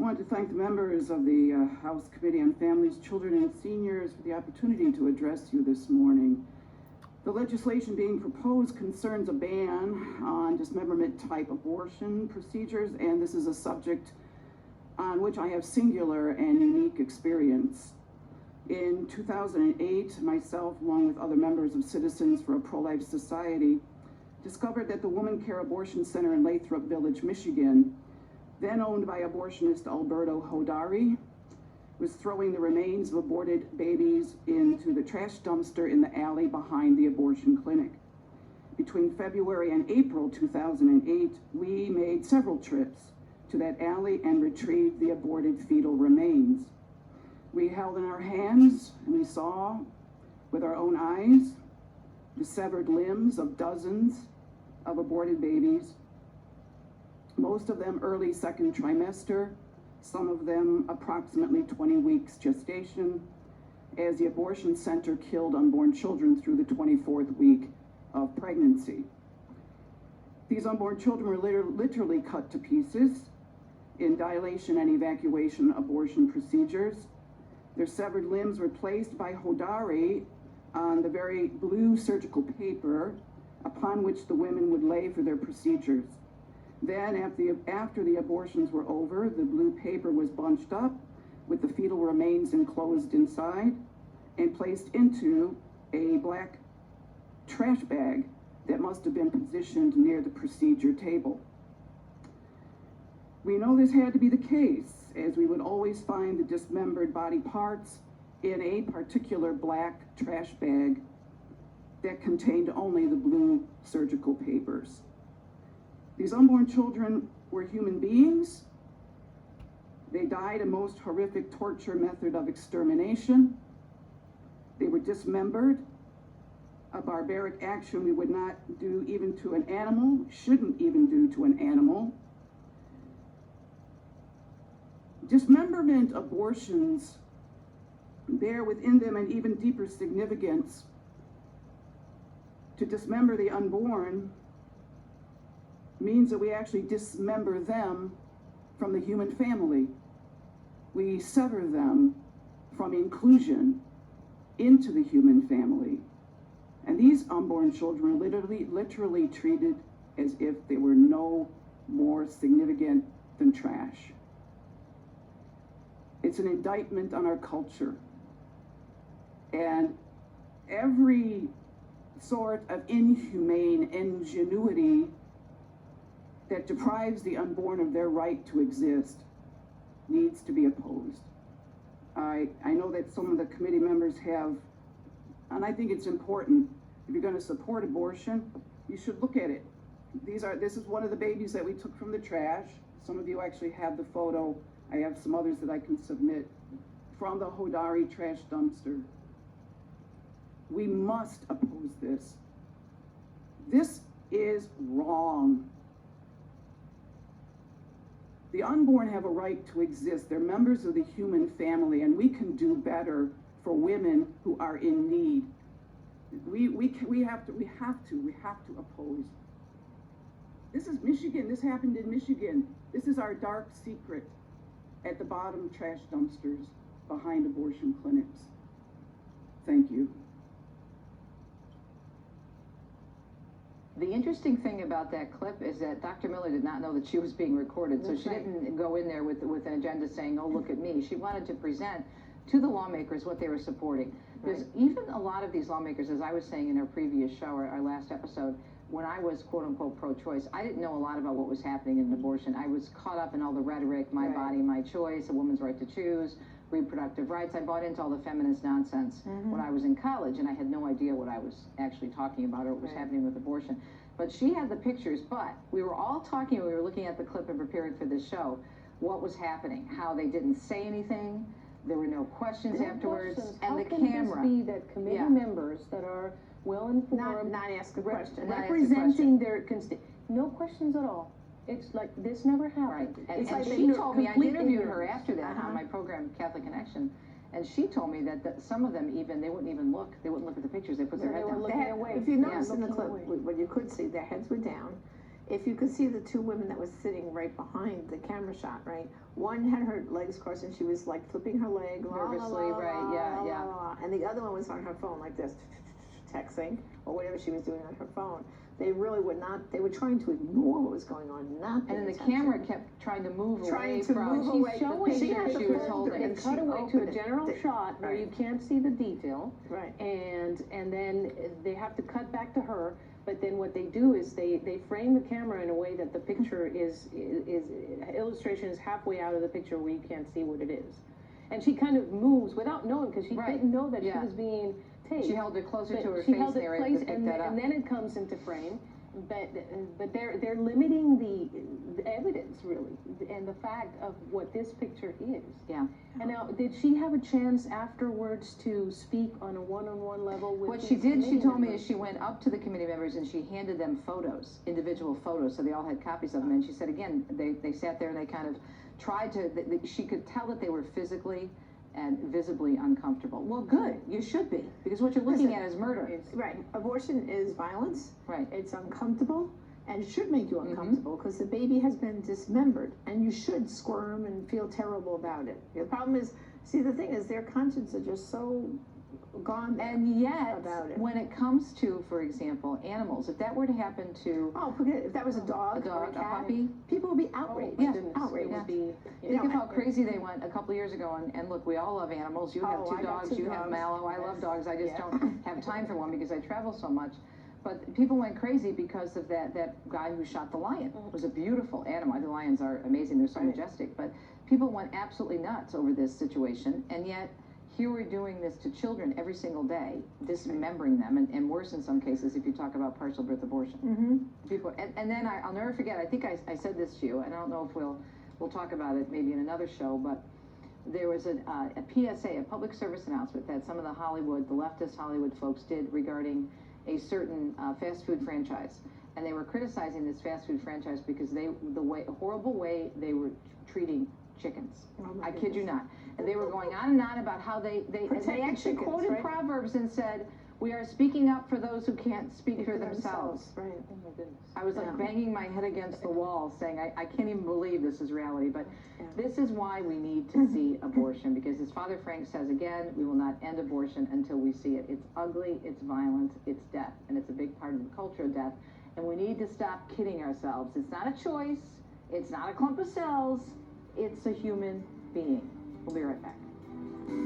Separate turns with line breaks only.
want to thank the members of the House Committee on Families, Children, and Seniors for the opportunity to address you this morning. The legislation being proposed concerns a ban on dismemberment-type abortion procedures, and this is a subject on which I have singular and unique experience. In 2008, myself, along with other members of Citizens for a Pro-Life Society, discovered that the Woman Care Abortion Center in Lathrop Village, Michigan, then owned by abortionist Alberto Hodari, was throwing the remains of aborted babies into the trash dumpster in the alley behind the abortion clinic. Between February and April 2008, we made several trips to that alley and retrieved the aborted fetal remains. We held in our hands and we saw with our own eyes the severed limbs of dozens of aborted babies, most of them early second trimester, some of them approximately 20 weeks gestation, as the abortion center killed unborn children through the 24th week of pregnancy. These unborn children were literally cut to pieces in dilation and evacuation abortion procedures. Their severed limbs were placed by Hodari on the very blue surgical paper upon which the women would lay for their procedures. Then, after the abortions were over, the blue paper was bunched up with the fetal remains enclosed inside and placed into a black trash bag that must have been positioned near the procedure table. We know this had to be the case, as we would always find the dismembered body parts in a particular black trash bag that contained only the blue surgical papers. These unborn children were human beings. They died a most horrific torture method of extermination. They were dismembered, a barbaric action we would not do even to an animal, shouldn't even do to an animal. Dismemberment abortions bear within them an even deeper significance. To dismember the unborn means that we actually dismember them from the human family. We sever them from inclusion into the human family. And these unborn children are literally treated as if they were no more significant than trash. It's an indictment on our culture. And every sort of inhumane ingenuity that deprives the unborn of their right to exist needs to be opposed. I know that some of the committee members have, and I think it's important, if you're going to support abortion, you should look at it. This is one of the babies that we took from the trash. Some of you actually have the photo. I have some others that I can submit from the Hodari trash dumpster. We must oppose this. This is wrong. The unborn have a right to exist. They're members of the human family, and we can do better for women who are in need. We have to oppose. This is Michigan. This happened in Michigan. This is our dark secret at the bottom trash dumpsters behind abortion clinics. Thank you.
The interesting thing about that clip is that Dr. Miller did not know that she was being recorded, so she didn't go in there with an agenda saying, oh, look at me. She wanted to present to the lawmakers what they were supporting. Because even a lot of these lawmakers, as I was saying in our previous show, our last episode, when I was quote-unquote pro-choice, I didn't know a lot about what was happening in abortion. I was caught up in all the rhetoric, my body, my choice, a woman's right to choose, reproductive rights. I bought into all the feminist nonsense when I was in college, and I had no idea what I was actually talking about or what was happening with abortion. But she had the pictures, but we were all talking, we were looking at the clip and preparing for this show, what was happening, how they didn't say anything, there were no questions afterwards, and the camera.
How can this be that committee members that are well-informed,
not ask a question,
representing their no questions at all? It's like this never happened.
Right.
It's
And
like
she told me, I interviewed her
ignorance.
after that on my program, Catholic Connection, and she told me that some of them even, they wouldn't even look. They wouldn't look at the pictures. They put their head down.
If you notice in the clip, what you could see, their heads were down, if you could see the two women that was sitting right behind the camera shot, right? One had her legs crossed and she was like flipping her leg,
Nervously, right, yeah.
and the other one was on her phone like this, texting or whatever she was doing on her phone. They really would not. They were trying to ignore what was going on, not.
And then the camera kept trying to move away
to
from.
move away.
She's showing
She had
her
the
she was
folder
holding.
and
They cut
she
away to
opened
a
it.
general shot where
Right.
you can't see the detail.
Right.
And then they have to cut back to her. But then what they do is they frame the camera in a way that the picture is illustration is halfway out of the picture where you can't see what it is. And she kind of moves without knowing because she
Right.
didn't know that
Yeah.
she was being taped.
She held it closer
But
to her
she
face
held
and
it
they were able
place,
to pick
and,
that up.
and then it comes into frame. But they're limiting the evidence really and the fact of what this picture is.
Yeah.
And now, did she have a chance afterwards to speak on a one-on-one level with?
What
these
she did, she
committee
told me,
members?
is she went up to the committee members and she handed them photos, individual photos, so they all had copies of them. And she said, again, they sat there and they kind of tried to, she could tell that they were physically and visibly uncomfortable. Well, good, you should be, because what you're looking at is murder.
Right. Abortion is violence.
Right.
It's uncomfortable and it should make you uncomfortable because the baby has been dismembered and you should squirm and feel terrible about it. The problem is, see, the thing is their conscience are just so gone there
And yet,
about it.
when it comes to, for example, animals, if that were to happen to
Oh, forget it. If that was a dog, or a
a
cat,
puppy,
people would be
Oh,
outraged.
my
Yeah,
goodness,
outraged.
it would be.
think of how crazy they went a couple years ago, and look, we all love animals. You have
Oh,
two
I got
dogs,
two
you have
dogs.
Mallow, I love
Yes.
dogs, I just
Yeah.
don't have time for one because I travel so much. But people went crazy because of that guy who shot the lion. It was a beautiful animal. The lions are amazing, they're so
Right.
majestic, but people went absolutely nuts over this situation, and yet here we're doing this to children every single day, dismembering them, and worse in some cases if you talk about partial birth abortion.
Mm-hmm.
People, and then I'll never forget, I think I said this to you, and I don't know if we'll talk about it maybe in another show, but there was a PSA, a public service announcement that some of the leftist Hollywood folks did regarding a certain fast food franchise. And they were criticizing this fast food franchise because horrible way they were treating chickens.
Oh my
I kid you
goodness.
not. And they were going on and on about how they
Protect
actually
the chickens,
quoted
right?
Proverbs and said, "We are speaking up for those who can't speak for themselves."
Right.
Oh my goodness.
I was like
Yeah.
banging my head against the wall saying, I can't even believe this is reality. But
Yeah.
this is why we need to see abortion, because as Father Frank says again, we will not end abortion until we see it. It's ugly, it's violent, it's death, and it's a big part of the culture of death. And we need to stop kidding ourselves. It's not a choice, it's not a clump of cells, it's a human being. We'll be right back.